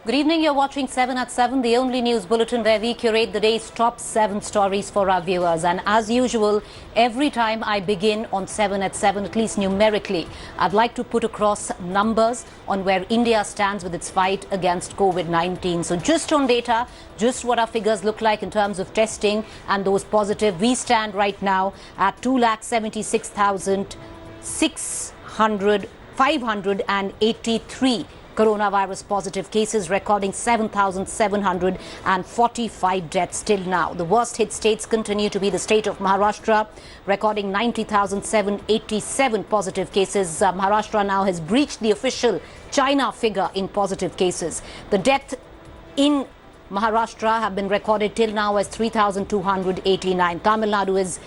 Good evening, you're watching 7 at 7, the only news bulletin where we curate the day's top 7 stories for our viewers. And as usual, every time I begin on 7 at 7, at least numerically, I'd like to put across numbers on where India stands with its fight against COVID-19. So just on data, just what our figures look like in terms of testing and those positive, we stand right now at 2,76,583 coronavirus positive cases, recording 7,745 deaths till now. The worst hit states continue to be the state of Maharashtra, recording 90,787 positive cases. Maharashtra now has breached the official China figure in positive cases. The death in Maharashtra have been recorded till now as 3,289. Tamil Nadu is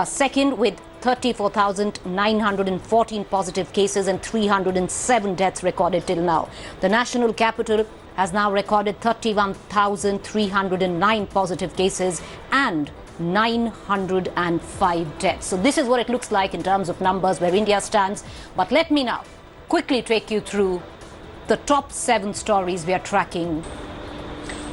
second with 34,914 positive cases and 307 deaths recorded till now. The national capital has now recorded 31,309 positive cases and 905 deaths. So this is what it looks like in terms of numbers where India stands. But let me now quickly take you through the top 7 stories we are tracking.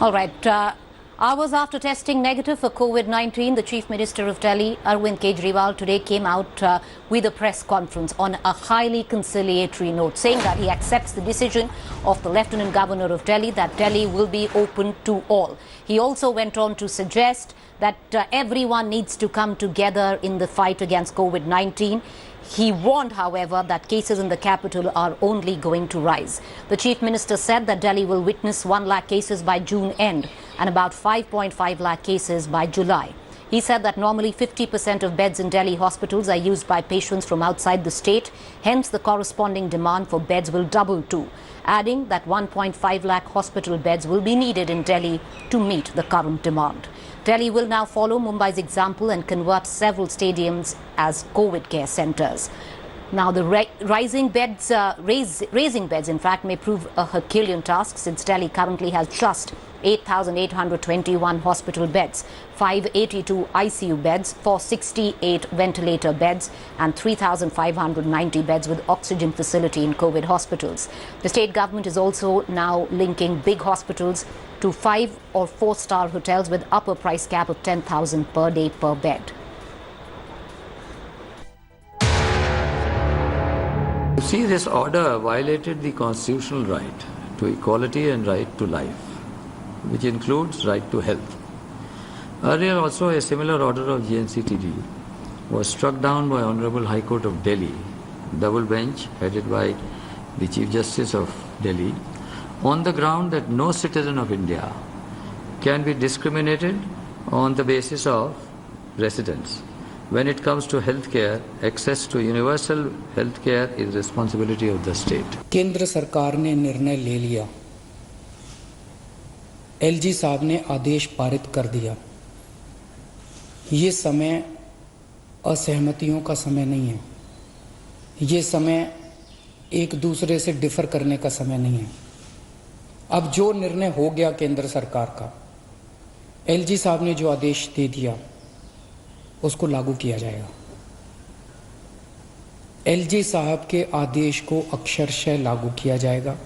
All right. Hours after testing negative for COVID-19, the Chief Minister of Delhi, Arvind Kejriwal, today came out with a press conference on a highly conciliatory note, saying that he accepts the decision of the Lieutenant Governor of Delhi that Delhi will be open to all. He also went on to suggest that everyone needs to come together in the fight against COVID-19. He warned, however, that cases in the capital are only going to rise. The Chief Minister said that Delhi will witness 1 lakh cases by June end and about 5.5 lakh cases by July. He said that normally 50% of beds in Delhi hospitals are used by patients from outside the state. Hence, the corresponding demand for beds will double too, adding that 1.5 lakh hospital beds will be needed in Delhi to meet the current demand. Delhi will now follow Mumbai's example and convert several stadiums as COVID care centres. Now, the raising beds, in fact, may prove a Herculean task, since Delhi currently has just 8,821 hospital beds, 582 ICU beds, 468 ventilator beds, and 3,590 beds with oxygen facility in COVID hospitals. The state government is also now linking big hospitals to 5- or 4-star hotels with upper price cap of 10,000 per day per bed. You see, this order violated the constitutional right to equality and right to life, which includes right to health. Earlier also a similar order of GNCTD was struck down by Honorable High Court of Delhi, double bench headed by the Chief Justice of Delhi, on the ground that no citizen of India can be discriminated on the basis of residence. When it comes to health care, access to universal health care is responsibility of the state. केंद्र सरकार ने निर्णय ले लिया, LG साहब ने आदेश पारित कर दिया। ये समय असहमतियों का समय नहीं है, ये समय एक दूसरे से डिफर करने का समय नहीं है। अब जो निर्णय हो गया केंद्र सरकार का, एलजी साहब ने जो आदेश दे दिया उसको लागू किया जाएगा। एलजी साहब के आदेश को अक्षरशः लागू किया जाएगा,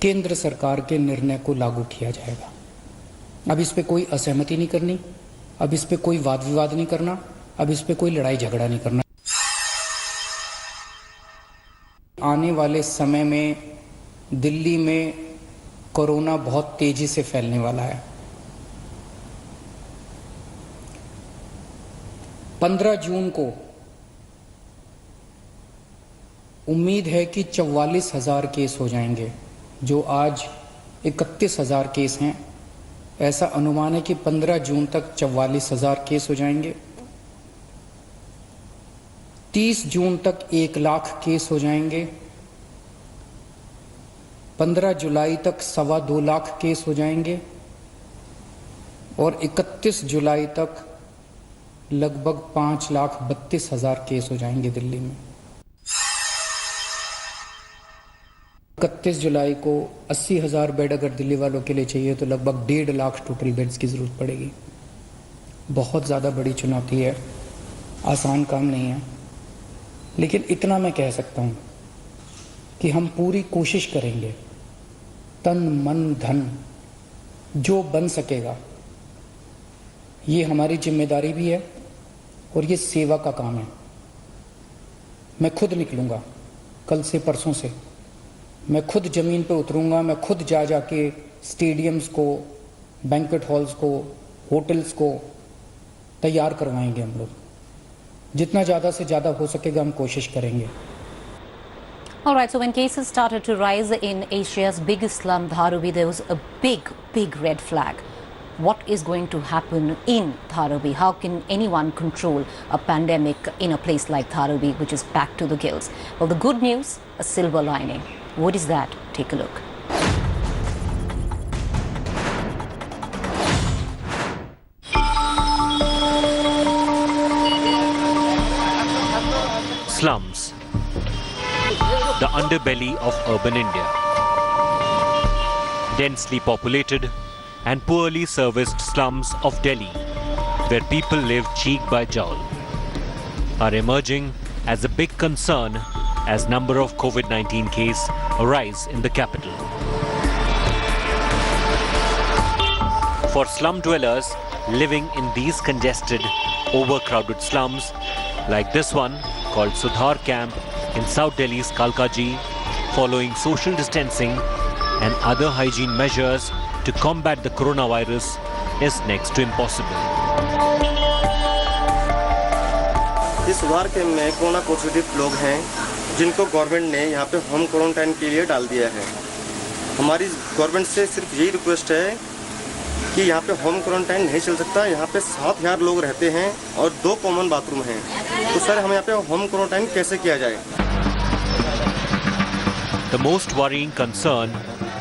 केंद्र सरकार के निर्णय को लागू किया जाएगा। अब इस पे कोई असहमति नहीं करनी, अब इस पे कोई वाद विवाद नहीं करना, अब इस पे कोई लड़ाई झगड़ा नहीं करना। आने वाले समय में दिल्ली में कोरोना बहुत तेजी से फैलने वाला है। 15 जून को उम्मीद है कि 44,000 केस हो जाएंगे, जो आज 31,000 केस हैं। ऐसा अनुमान है कि 15 जून तक 44,000 केस हो जाएंगे। 30 जून तक 1 लाख केस हो जाएंगे। 15 जुलाई तक 2.25 लाख केस हो जाएंगे और 31 जुलाई तक लगभग 5,32,000 केस हो जाएंगे दिल्ली में। 31 जुलाई को 80,000 बेड अगर दिल्ली वालों के लिए चाहिए तो लगभग 1.5 लाख टोटल बेड्स की ज़रूरत पड़ेगी। बहुत ज़्यादा बड़ी चुनौती है, आसान काम नहीं है, लेकिन इतना मैं कह सकता हूँ कि हम पूरी कोशिश करेंगे तन मन धन जो बन सकेगा, ये हमारी जिम्मेदारी भी है और ये सेवा का काम है। मैं खुद निकलूँगा, कल से परसों से मैं खुद ज़मीन पे उतरूँगा, मैं खुद जाके स्टेडियम्स को, बैंक्वेट हॉल्स को, होटल्स को तैयार करवाएंगे। हम लोग जितना ज़्यादा से ज़्यादा हो सकेगा हम कोशिश करेंगे। All right, so when cases started to rise in Asia's biggest slum, Dharavi, there was a big red flag. What is going to happen in Dharavi? How can anyone control a pandemic in a place like Dharavi, which is packed to the gills? Well, the good news, a silver lining. What is that? Take a look. Slums, the underbelly of urban India. Densely populated and poorly serviced slums of Delhi, where people live cheek by jowl, are emerging as a big concern as number of COVID-19 cases arise in the capital. For slum dwellers living in these congested, overcrowded slums, like this one called Sudhar Camp in South Delhi's Kalkaji, following social distancing and other hygiene measures to combat the coronavirus is next to impossible. इस सुधार camp में corona positive लोग हैं जिनको government ने यहाँ पे home quarantine के लिए डाल दिया है। हमारी गवर्नमेंट से सिर्फ यही रिक्वेस्ट है कि यहाँ पे होम क्वारंटाइन नहीं चल सकता। यहाँ पे 7,000 लोग रहते हैं और 2 कॉमन बाथरूम हैं, तो सर हम यहाँ पे होम क्वारंटाइन कैसे किया जाए? The most worrying concern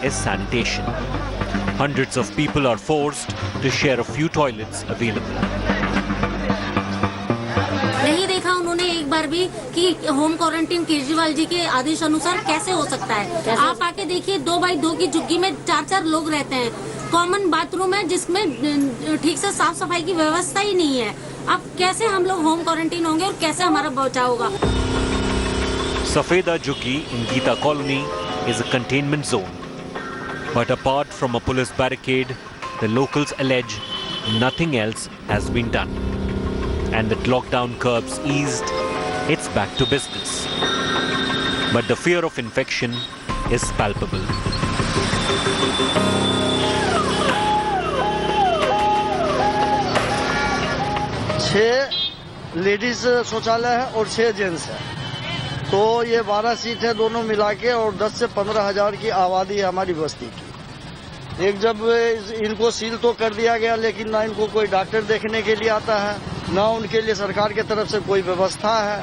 is sanitation. Hundreds of people are forced to share a few toilets available. नहीं देखा उन्होंने एक बार भी कि होम क्वारंटाइन केजरीवाल जी के आदेश अनुसार कैसे हो सकता है। आप आके देखिए 2x2 की झुग्गी में 4-4 लोग रहते हैं। कॉमन बाथरूम है जिसमें ठीक से साफ सफाई की व्यवस्था ही नहीं है। अब कैसे हम लोग होम क्वारंटाइन होंगे और कैसे हमारा बचाव होगा? Safeda Juggi in Geeta Colony is a containment zone. But apart from a police barricade, the locals allege nothing else has been done. And that lockdown curbs eased, it's back to business. But the fear of infection is palpable. छह ladies शौचालय है और 6 gents है, तो ये 12 seat है दोनों मिला के, और 10 से 15 हजार की आबादी है हमारी बस्ती की। एक जब इनको सील तो कर दिया गया, लेकिन ना इनको कोई डॉक्टर देखने के लिए आता है, ना उनके लिए सरकार की तरफ से कोई व्यवस्था है,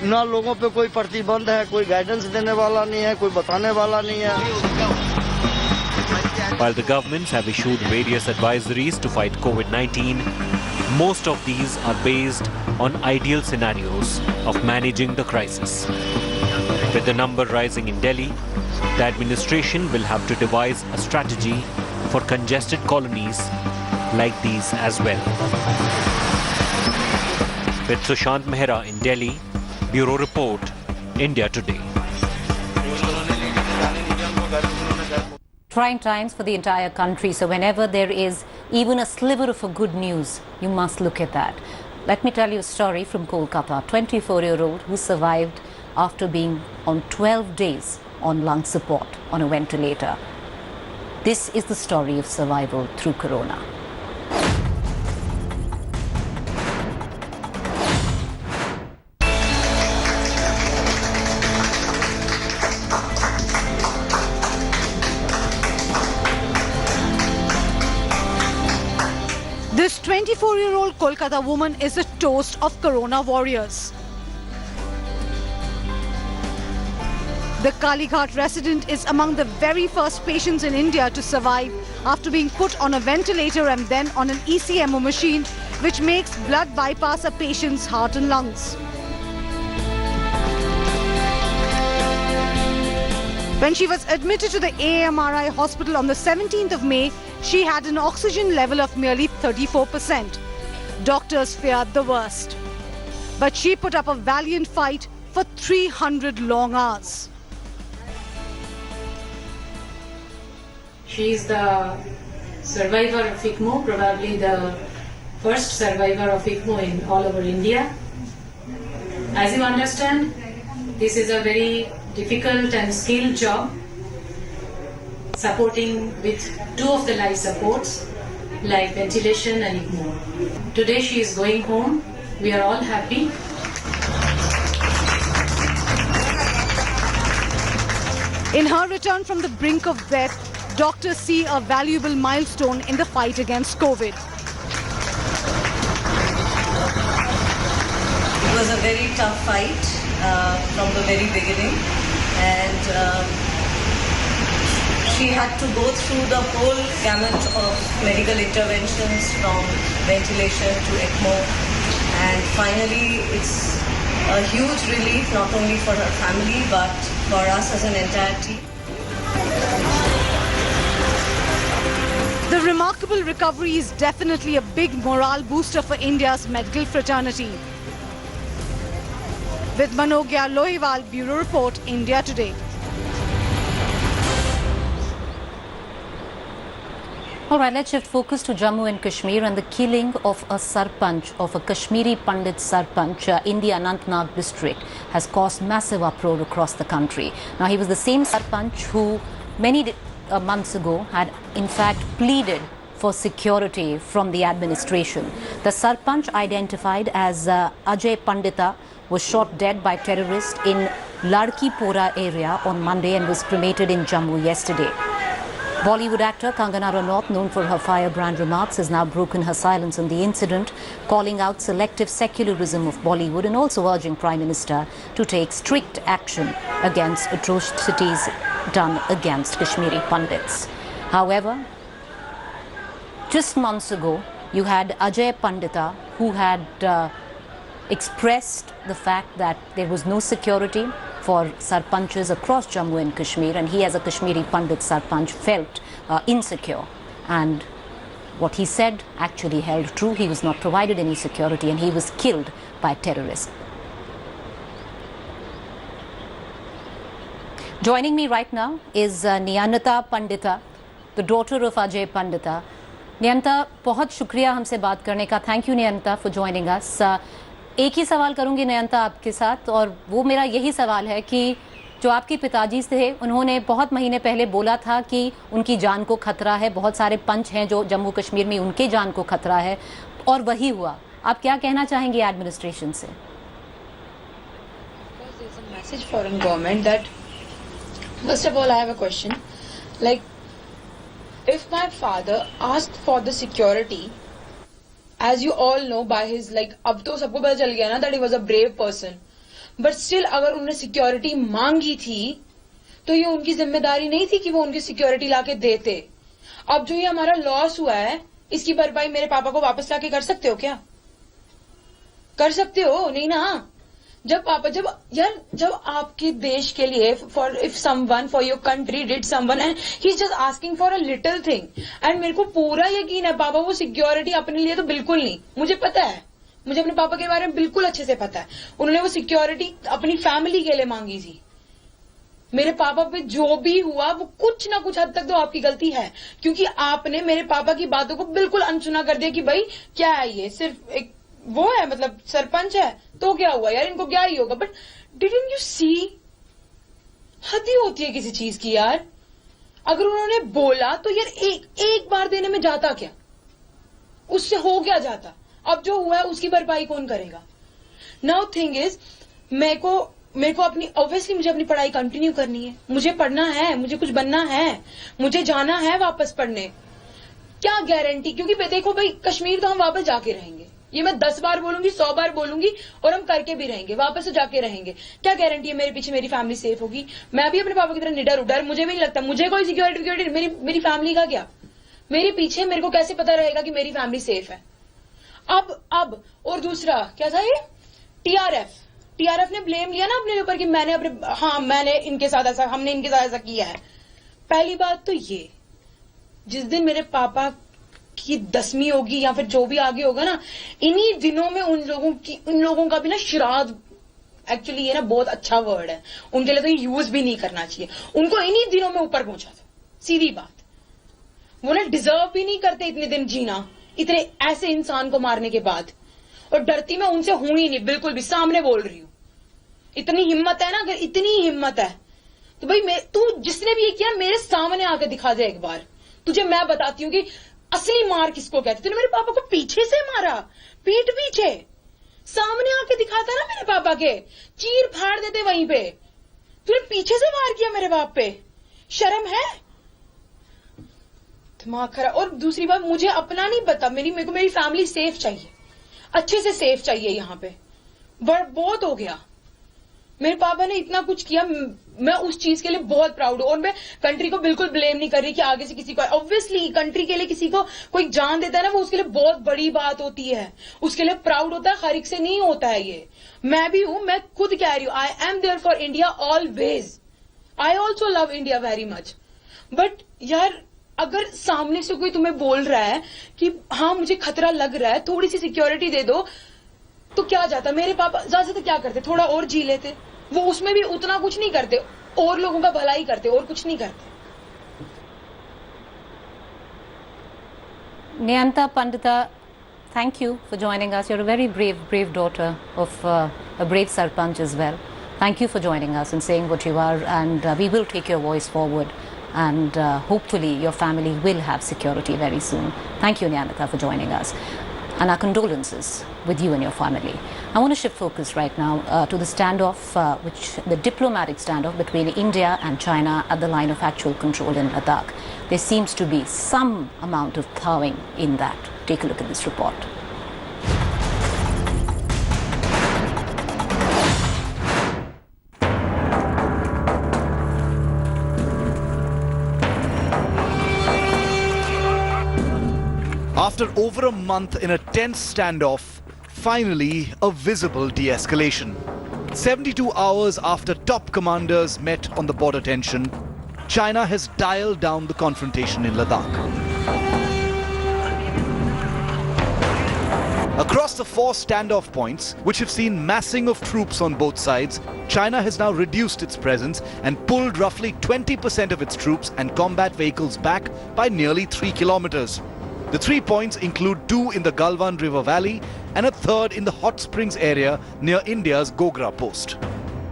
ना लोगों पे कोई प्रतिबंध है, कोई गाइडेंस देने वाला नहीं है, कोई बताने वाला नहीं है। While the governments have issued various advisories to fight COVID-19, most of these are based on ideal scenarios of managing the crisis. With the number rising in Delhi, the administration will have to devise a strategy for congested colonies like these as well. With Sushant Mehra in Delhi, Bureau Report, India Today. Trying times for the entire country, so whenever there is even a sliver of a good news, you must look at that. Let me tell you a story from Kolkata. 24-year-old who survived after being on 12 days on lung support on a ventilator. This is the story of survival through corona. This 24-year-old Kolkata woman is a toast of corona warriors. The Kalighat resident is among the very first patients in India to survive after being put on a ventilator and then on an ECMO machine, which makes blood bypass a patient's heart and lungs. When she was admitted to the AMRI hospital on the 17th of May, she had an oxygen level of merely 34%. Doctors feared the worst. But she put up a valiant fight for 300 long hours. She is the survivor of ICMO, probably the first survivor of ICMO in all over India. As you understand, this is a very difficult and skilled job, supporting with 2 of the life supports like ventilation and ICMO. Today she is going home. We are all happy. In her return from the brink of death, doctors see a valuable milestone in the fight against COVID. It was a very tough fight from the very beginning, and she had to go through the whole gamut of medical interventions from ventilation to ECMO, and finally it's a huge relief not only for her family but for us as an entire team. The remarkable recovery is definitely a big morale booster for India's medical fraternity. With Manogya Lohiwal, Bureau Report, India Today. All right, let's shift focus to Jammu and Kashmir and the killing of a Sarpanch, of a Kashmiri Pandit Sarpanch in the Anantnag district has caused massive uproar across the country. Now, he was the same Sarpanch who many months ago had in fact pleaded for security from the administration. The Sarpanch, identified as Ajay Pandita, was shot dead by terrorists in Ladkipora area on Monday and was cremated in Jammu yesterday. Bollywood actor Kangana Ranaut, known for her firebrand remarks, has now broken her silence on the incident, calling out selective secularism of Bollywood and also urging Prime Minister to take strict action against atrocities done against Kashmiri Pandits. However, just months ago, you had Ajay Pandita, who had expressed the fact that there was no security for Sarpanches across Jammu and Kashmir, and he as a Kashmiri Pandit Sarpanch felt insecure, and what he said actually held true. He was not provided any security and he was killed by terrorists. Joining me right now is Nyanata Pandita, the daughter of Ajay Pandita. Nyanata, बहुत शुक्रिया हमसे बात करने का. Thank you Nyanata for joining us. एक ही सवाल करूंगी नयनता आपके साथ, और वो मेरा यही सवाल है कि जो आपके पिताजी थे उन्होंने बहुत महीने पहले बोला था कि उनकी जान को खतरा है, बहुत सारे पंच हैं जो जम्मू कश्मीर में उनके जान को खतरा है, और वही हुआ. आप क्या कहना चाहेंगे एडमिनिस्ट्रेशन से? Message foreign government that first of all I have a question, like if my father asked for the security, as you all know by his like अब तो सबको पता चल गया ना that he was a brave person, but still अगर उन्होंने security मांगी थी तो ये उनकी जिम्मेदारी नहीं थी कि वो उनकी security लाके देते. अब जो ये हमारा लॉस हुआ है इसकी भरपाई मेरे पापा को वापस लाके कर सकते हो क्या? कर सकते हो नहीं ना? जब आपके देश के लिए for if someone for your country did someone and he is just asking for a little thing, and मेरे को पूरा यकीन है पापा वो सिक्योरिटी अपने लिए तो बिल्कुल नहीं, मुझे पता है, मुझे अपने पापा के बारे में बिल्कुल अच्छे से पता है, उन्होंने वो सिक्योरिटी अपनी फैमिली के लिए मांगी थी. मेरे पापा पे जो भी हुआ वो कुछ ना कुछ हद तक तो आपकी गलती है, क्योंकि आपने मेरे पापा की बातों को बिल्कुल अनसुना कर दिया कि भाई क्या है ये सिर्फ एक वो है, मतलब सरपंच है तो क्या हुआ यार, इनको क्या ही होगा. बट डिडंट यू सी, हद ही होती है किसी चीज की यार. अगर उन्होंने बोला तो यार एक बार देने में जाता क्या, उससे हो क्या जाता. अब जो हुआ है उसकी भरपाई कौन करेगा? नाउ थिंग इज मेरे को अपनी ऑब्वियसली मुझे अपनी पढ़ाई कंटिन्यू करनी है, मुझे पढ़ना है, मुझे कुछ बनना है, मुझे जाना है वापस पढ़ने. क्या गारंटी, क्योंकि देखो भाई कश्मीर तो हम वापस जाके रहेंगे, ये मैं 10 बार बोलूंगी 100 बार बोलूंगी, और हम करके भी रहेंगे, वापस तो जाके रहेंगे. क्या गारंटी है मेरे पीछे मेरी फैमिली सेफ होगी? मैं भी अपने पापा की तरह निडर उडर, मुझे भी नहीं लगता मुझे कोई सिक्योरिटी मेरी फैमिली का क्या, मेरे पीछे मेरे को कैसे पता रहेगा कि मेरी फैमिली सेफ है? अब और दूसरा क्या था ये टीआरएफ ने ब्लेम लिया ना अपने ऊपर कि मैंने इनके साथ ऐसा, हमने इनके साथ ऐसा किया है. पहली बात तो ये, जिस दिन मेरे पापा की 10वीं होगी या फिर जो भी आगे होगा ना, इन्हीं दिनों में उन लोगों का भी ना श्राद्ध, एक्चुअली ये ना बहुत अच्छा वर्ड है, उनके लिए तो ये यूज भी नहीं करना चाहिए, उनको इन्हीं दिनों में ऊपर पहुंचा था. सीधी बात, वो ना डिजर्व भी नहीं करते इतने दिन जीना, इतने ऐसे इंसान को मारने के बाद। और डरती मैं उनसे हूं ही नहीं, बिल्कुल भी, सामने बोल रही हूं। इतनी हिम्मत है ना, अगर इतनी हिम्मत है तो भाई तू जिसने भी ये किया मेरे सामने आकर दिखा दे एक बार। तुझे मैं बताती हूँ कि असली मार किसको कहते। तूने मेरे पापा को पीछे से मारा, पीठ पीछे, सामने आके दिखाता ना मेरे पापा के, चीर फाड़ देते वहीं पे। तूने पीछे से वार किया मेरे बाप पे, शर्म है? दिमाग खराब। और दूसरी बात, मुझे अपना नहीं पता, मेरे को मेरी फैमिली सेफ चाहिए, अच्छे से सेफ चाहिए यहाँ पे। बहुत हो गया। मेरे पापा ने इतना कुछ किया, मैं उस चीज के लिए बहुत प्राउड हूं। और मैं कंट्री को बिल्कुल ब्लेम नहीं कर रही कि आगे से किसी को, ऑब्वियसली कंट्री के लिए किसी को कोई जान देता है ना, वो उसके लिए बहुत बड़ी बात होती है, उसके लिए प्राउड होता है। हर एक से नहीं होता है ये। मैं भी हूं, मैं खुद कह रही हूं, I am there for India always. I also love India very much. But यार, अगर सामने से कोई तुम्हें बोल रहा है कि हाँ मुझे खतरा लग रहा है, थोड़ी सी सिक्योरिटी दे दो, तो क्या जाता। मेरे पापा ज्यादा तो क्या करते, थोड़ा और जी लेते। वो उसमें भी उतना कुछ नहीं करते, और लोगों का भला ही करते, और कुछ नहीं करते। Nayanta Pandita, thank you for joining us. You're a very brave daughter of a brave Sarpanch as well. Thank you for joining us and saying what you are, and we will take your voice forward, and hopefully your family will have security very soon. Thank you, Nayanta, for joining us. And our condolences with you and your family. I want to shift focus right now to the standoff, the diplomatic standoff between India and China at the line of actual control in Ladakh. There seems to be some amount of thawing in that. Take a look at this report. After over a month in a tense standoff, finally a visible de-escalation. 72 hours after top commanders met on the border tension, China has dialed down the confrontation in Ladakh. Across the 4 standoff points, which have seen massing of troops on both sides, China has now reduced its presence and pulled roughly 20% of its troops and combat vehicles back by nearly 3 kilometers. The 3 points include 2 in the Galwan River Valley and a 3rd in the Hot Springs area near India's Gogra post.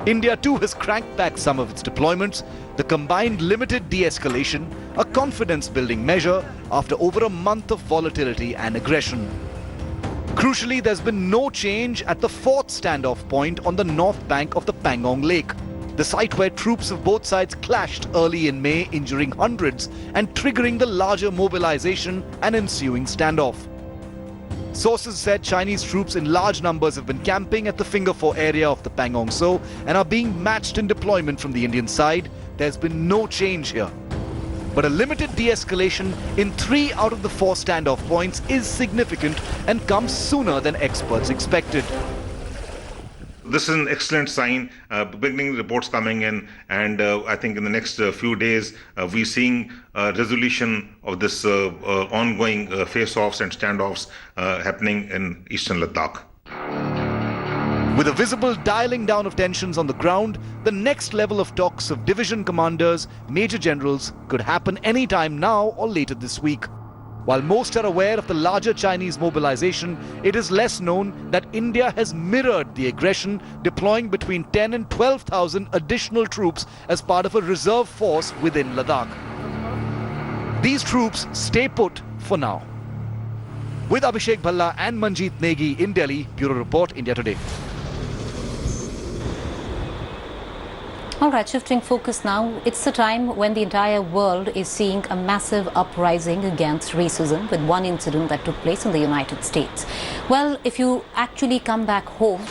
India too has cranked back some of its deployments, the combined limited de-escalation, a confidence-building measure after over a month of volatility and aggression. Crucially, there's been no change at the 4th standoff point on the north bank of the Pangong Lake, the site where troops of both sides clashed early in May, injuring hundreds and triggering the larger mobilization and ensuing standoff. Sources said Chinese troops in large numbers have been camping at the Finger Four area of the Pangong Tso and are being matched in deployment from the Indian side. There's been no change here. But a limited de-escalation in 3 out of the 4 standoff points is significant and comes sooner than experts expected. This is an excellent sign, beginning reports coming in, and I think in the next few days we're seeing resolution of this ongoing face-offs and standoffs happening in eastern Ladakh. With a visible dialing down of tensions on the ground, the next level of talks of division commanders, major generals could happen any time now or later this week. While most are aware of the larger Chinese mobilization, it is less known that India has mirrored the aggression, deploying between 10 and 12,000 additional troops as part of a reserve force within Ladakh. These troops stay put for now. With Abhishek Bhalla and Manjeet Negi in Delhi, Bureau Report, India Today. All right, shifting focus now. It's a time when the entire world is seeing a massive uprising against racism, with one incident that took place in the United States. Well, if you actually come back home,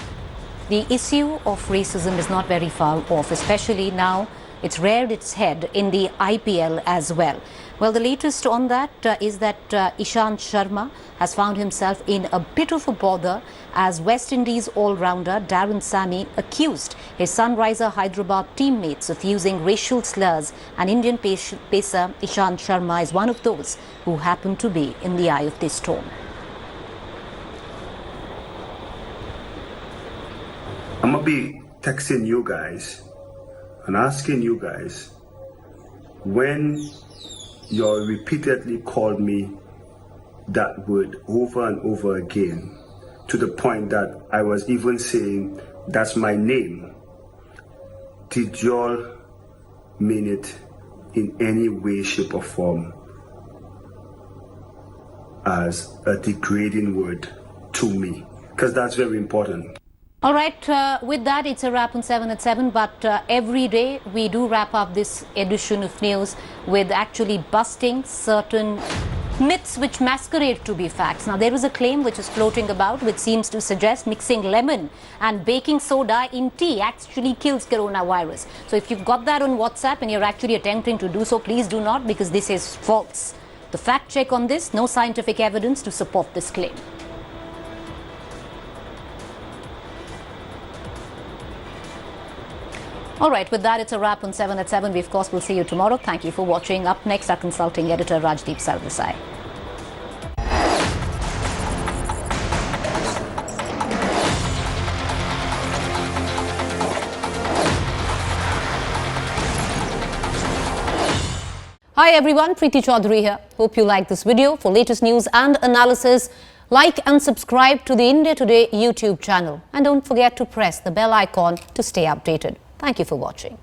the issue of racism is not very far off, especially now it's reared its head in the IPL as well. Well, the latest on that is that Ishant Sharma has found himself in a bit of a bother as West Indies all-rounder Darren Sammy accused his Sunriser Hyderabad teammates of using racial slurs, and Indian pacer Ishant Sharma is one of those who happened to be in the eye of this storm. I'm going to be texting you guys and asking you guys, when you all repeatedly called me that word over and over again, to the point that I was even saying, that's my name. Did you all mean it in any way, shape, or form as a degrading word to me? Because that's very important. All right, with that, it's a wrap on 7 at 7, but every day we do wrap up this edition of news with actually busting certain myths which masquerade to be facts. Now, there is a claim which is floating about which seems to suggest mixing lemon and baking soda in tea actually kills coronavirus. So if you've got that on WhatsApp and you're actually attempting to do so, please do not, because this is false. The fact check on this, no scientific evidence to support this claim. All right, with that, it's a wrap on 7 at 7. We, of course, will see you tomorrow. Thank you for watching. Up next, our consulting editor, Rajdeep Sardesai. Hi everyone, Preeti Chaudhary here. Hope you like this video. For latest news and analysis, like and subscribe to the India Today YouTube channel. And don't forget to press the bell icon to stay updated. Thank you for watching.